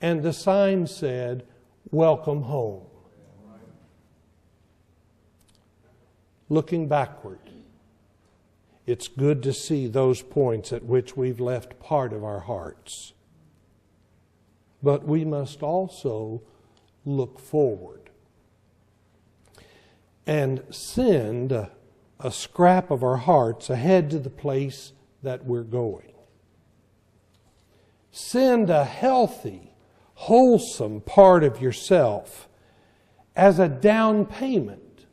and the sign said, "Welcome home." Looking backward, it's good to see those points at which we've left part of our hearts. But we must also look forward and send a scrap of our hearts ahead to the place that we're going. Send a healthy, wholesome part of yourself as a down payment,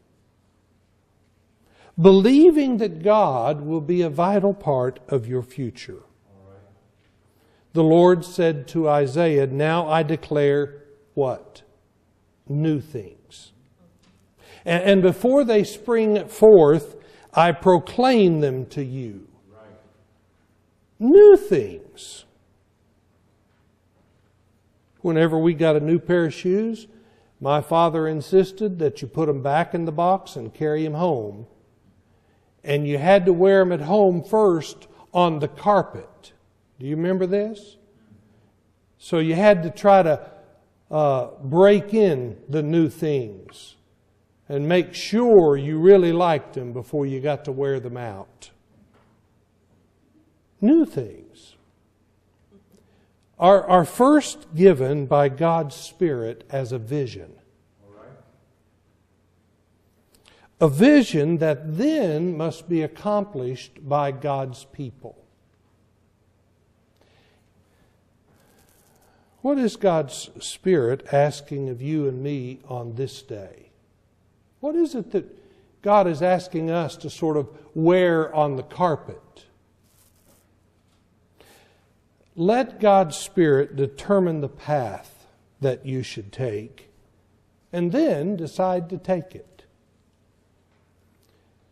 believing that God will be a vital part of your future. The Lord said to Isaiah, "Now I declare" what? "New things. And before they spring forth, I proclaim them to you." New things. Whenever we got a new pair of shoes, my father insisted that you put them back in the box and carry them home. And you had to wear them at home first on the carpet. Do you remember this? So you had to try to break in the new things and make sure you really liked them before you got to wear them out. New things are first given by God's Spirit as a vision. A vision that then must be accomplished by God's people. What is God's Spirit asking of you and me on this day? What is it that God is asking us to sort of wear on the carpet? Let God's Spirit determine the path that you should take, and then decide to take it.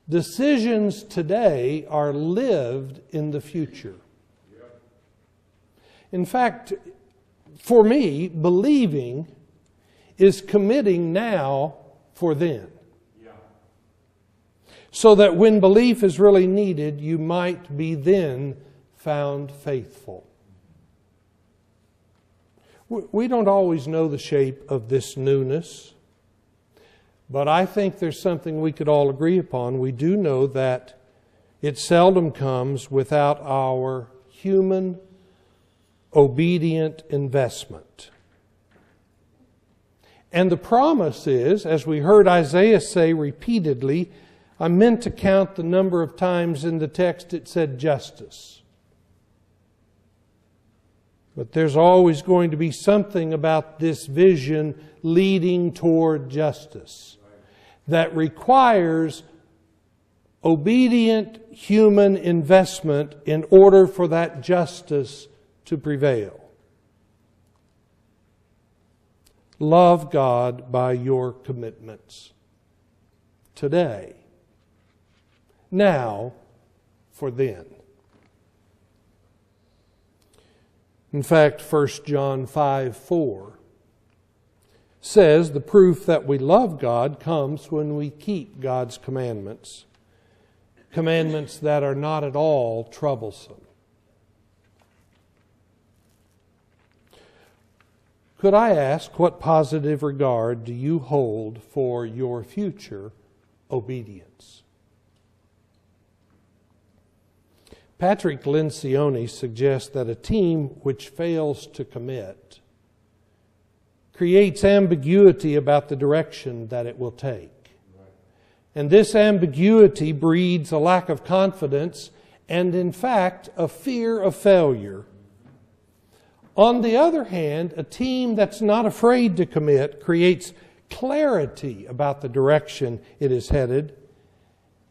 Decisions today are lived in the future. In fact, for me, believing is committing now for then. So that when belief is really needed, you might be then found faithful. We don't always know the shape of this newness, but I think there's something we could all agree upon. We do know that it seldom comes without our human, obedient investment. And the promise is, as we heard Isaiah say repeatedly, I meant to count the number of times in the text it said justice. But there's always going to be something about this vision leading toward justice that requires obedient human investment in order for that justice to prevail. Love God by your commitments today, now, for then. In fact, 1 John 5:4 says the proof that we love God comes when we keep God's commandments. Commandments that are not at all troublesome. Could I ask, what positive regard do you hold for your future obedience? Patrick Lencioni suggests that a team which fails to commit creates ambiguity about the direction that it will take. And this ambiguity breeds a lack of confidence and, in fact, a fear of failure. On the other hand, a team that's not afraid to commit creates clarity about the direction it is headed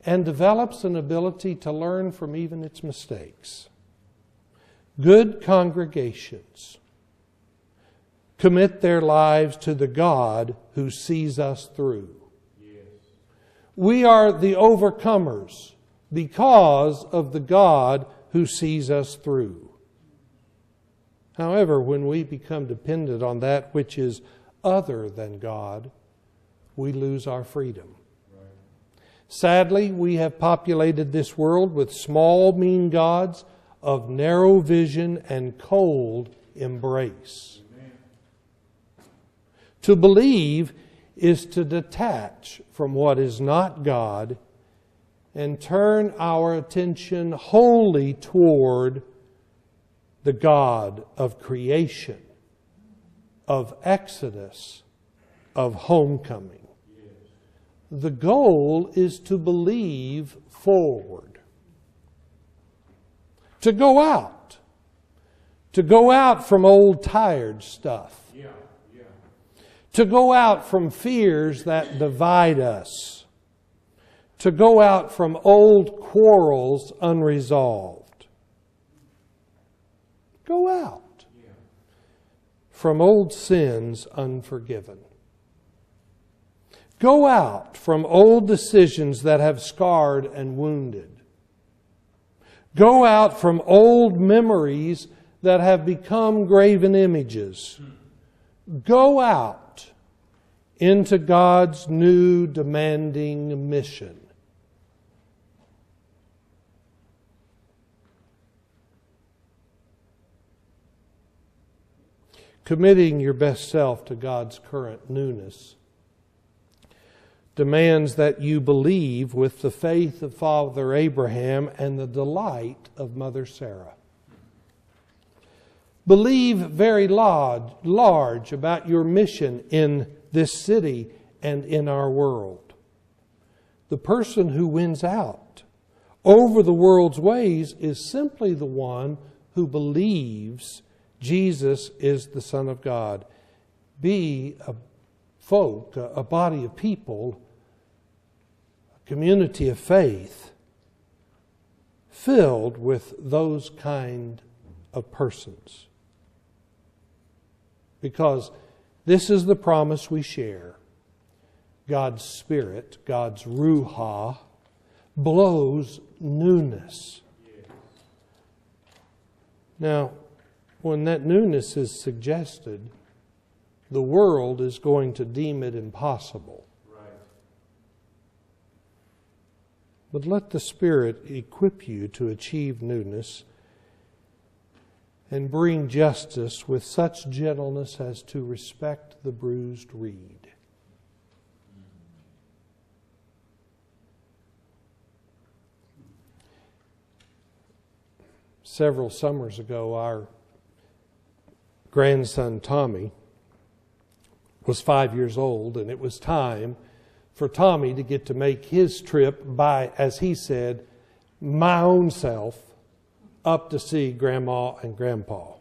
and develops an ability to learn from even its mistakes. Good congregations commit their lives to the God who sees us through. Yes. We are the overcomers because of the God who sees us through. However, when we become dependent on that which is other than God, we lose our freedom. Sadly, we have populated this world with small, mean gods of narrow vision and cold embrace. Amen. To believe is to detach from what is not God and turn our attention wholly toward the God of creation, of Exodus, of homecoming. The goal is to believe forward. To go out. To go out from old tired stuff. To go out from fears that divide us. To go out from old quarrels unresolved. Go out from old sins unforgiven. Go out from old decisions that have scarred and wounded. Go out from old memories that have become graven images. Go out into God's new demanding mission. Committing your best self to God's current newness demands that you believe with the faith of Father Abraham and the delight of Mother Sarah. Believe very large about your mission in this city and in our world. The person who wins out over the world's ways is simply the one who believes Jesus is the Son of God. Be a body of people, a community of faith, filled with those kind of persons. Because this is the promise we share. God's Spirit, God's Ruha, blows newness. Now, when that newness is suggested, the world is going to deem it impossible. But let the Spirit equip you to achieve newness and bring justice with such gentleness as to respect the bruised reed. Several summers ago, our grandson Tommy was 5 years old, and it was time for Tommy to get to make his trip by, as he said, my own self, up to see Grandma and Grandpa.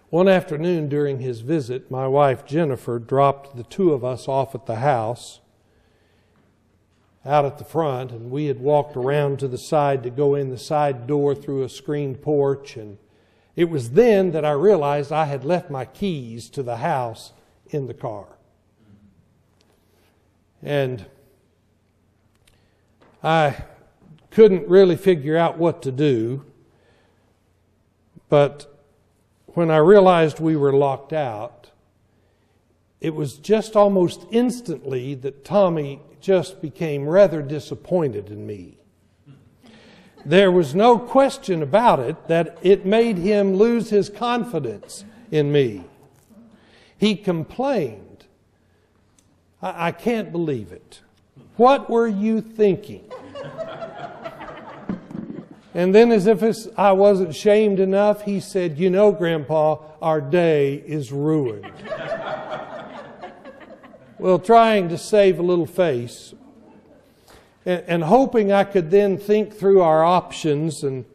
One afternoon during his visit, my wife Jennifer dropped the two of us off at the house out at the front, and we had walked around to the side to go in the side door through a screened porch, and it was then that I realized I had left my keys to the house in the car. And I couldn't really figure out what to do, but when I realized we were locked out, it was just almost instantly that Tommy just became rather disappointed in me. There was no question about it that it made him lose his confidence in me. He complained, I can't believe it. What were you thinking? And then, as if I wasn't shamed enough, he said, you know, Grandpa, our day is ruined. Well, trying to save a little face and hoping I could then think through our options, and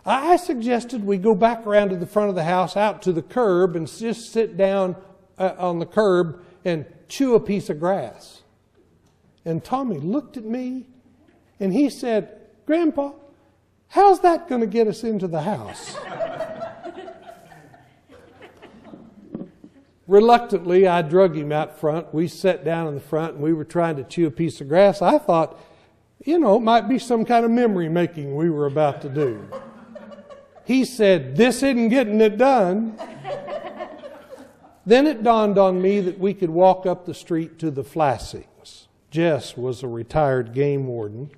I suggested we go back around to the front of the house, out to the curb, and just sit down on the curb and chew a piece of grass. And Tommy looked at me and he said, Grandpa, how's that going to get us into the house? Reluctantly, I drug him out front. We sat down in the front and we were trying to chew a piece of grass. I thought, it might be some kind of memory making we were about to do. He said, this isn't getting it done. Then it dawned on me that we could walk up the street to the Flassings. Jess was a retired game warden,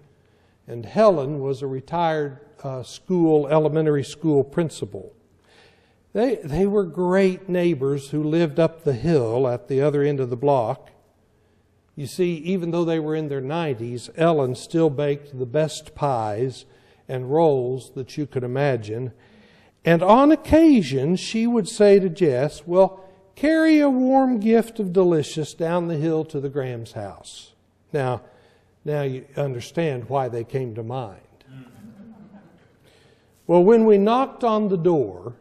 and Helen was a retired elementary school principal. They were great neighbors who lived up the hill at the other end of the block. You see, even though they were in their 90s, Ellen still baked the best pies and rolls that you could imagine. And on occasion, she would say to Jess, well, carry a warm gift of delicious down the hill to the Graham's house. Now you understand why they came to mind. Well, when we knocked on the door,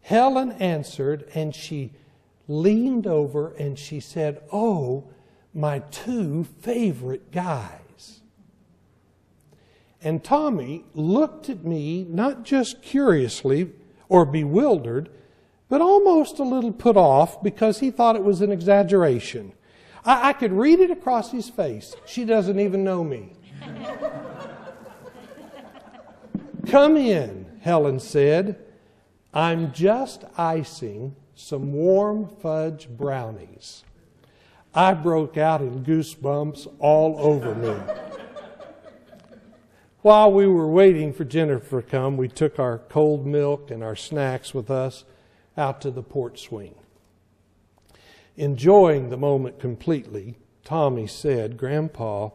Helen answered, and she leaned over and she said, oh, my two favorite guys. And Tommy looked at me, not just curiously or bewildered, but almost a little put off because he thought it was an exaggeration. I could read it across his face. She doesn't even know me. Come in, Helen said. I'm just icing some warm fudge brownies. I broke out in goosebumps all over me. While we were waiting for Jennifer to come, we took our cold milk and our snacks with us out to the porch swing. Enjoying the moment completely, Tommy said, Grandpa,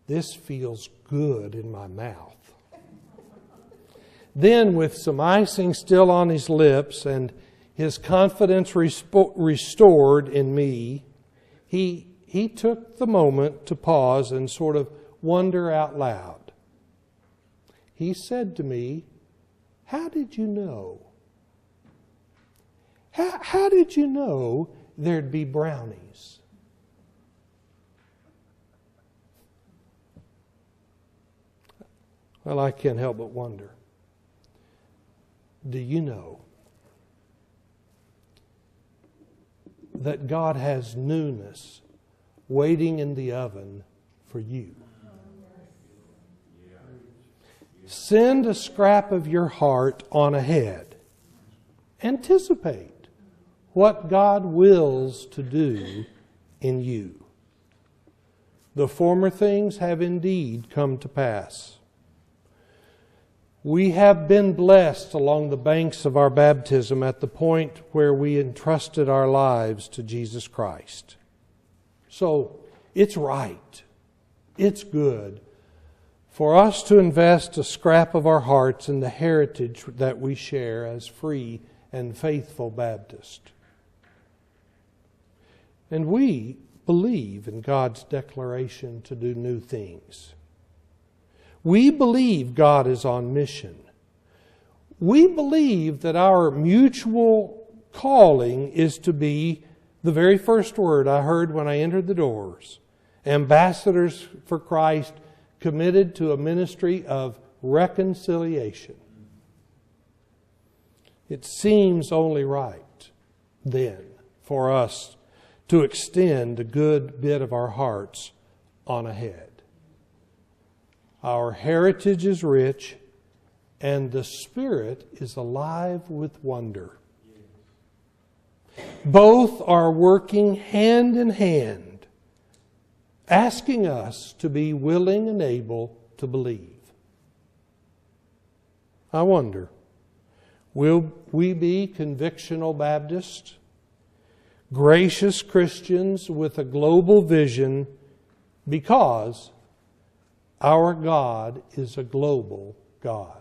this feels good in my mouth. Then, with some icing still on his lips and his confidence restored in me, he took the moment to pause and sort of wonder out loud. He said to me, how did you know? How did you know there'd be brownies? Well, I can't help but wonder. Do you know that God has newness waiting in the oven for you? Send a scrap of your heart on ahead. Anticipate what God wills to do in you. The former things have indeed come to pass. We have been blessed along the banks of our baptism at the point where we entrusted our lives to Jesus Christ. So it's right, it's good for us to invest a scrap of our hearts in the heritage that we share as free and faithful Baptists. And we believe in God's declaration to do new things. We believe God is on mission. We believe that our mutual calling is to be the very first word I heard when I entered the doors. Ambassadors for Christ committed to a ministry of reconciliation. It seems only right then for us to extend a good bit of our hearts on ahead. Our heritage is rich, and the Spirit is alive with wonder. Both are working hand in hand, asking us to be willing and able to believe. I wonder, will we be convictional Baptists, gracious Christians with a global vision, because our God is a global God?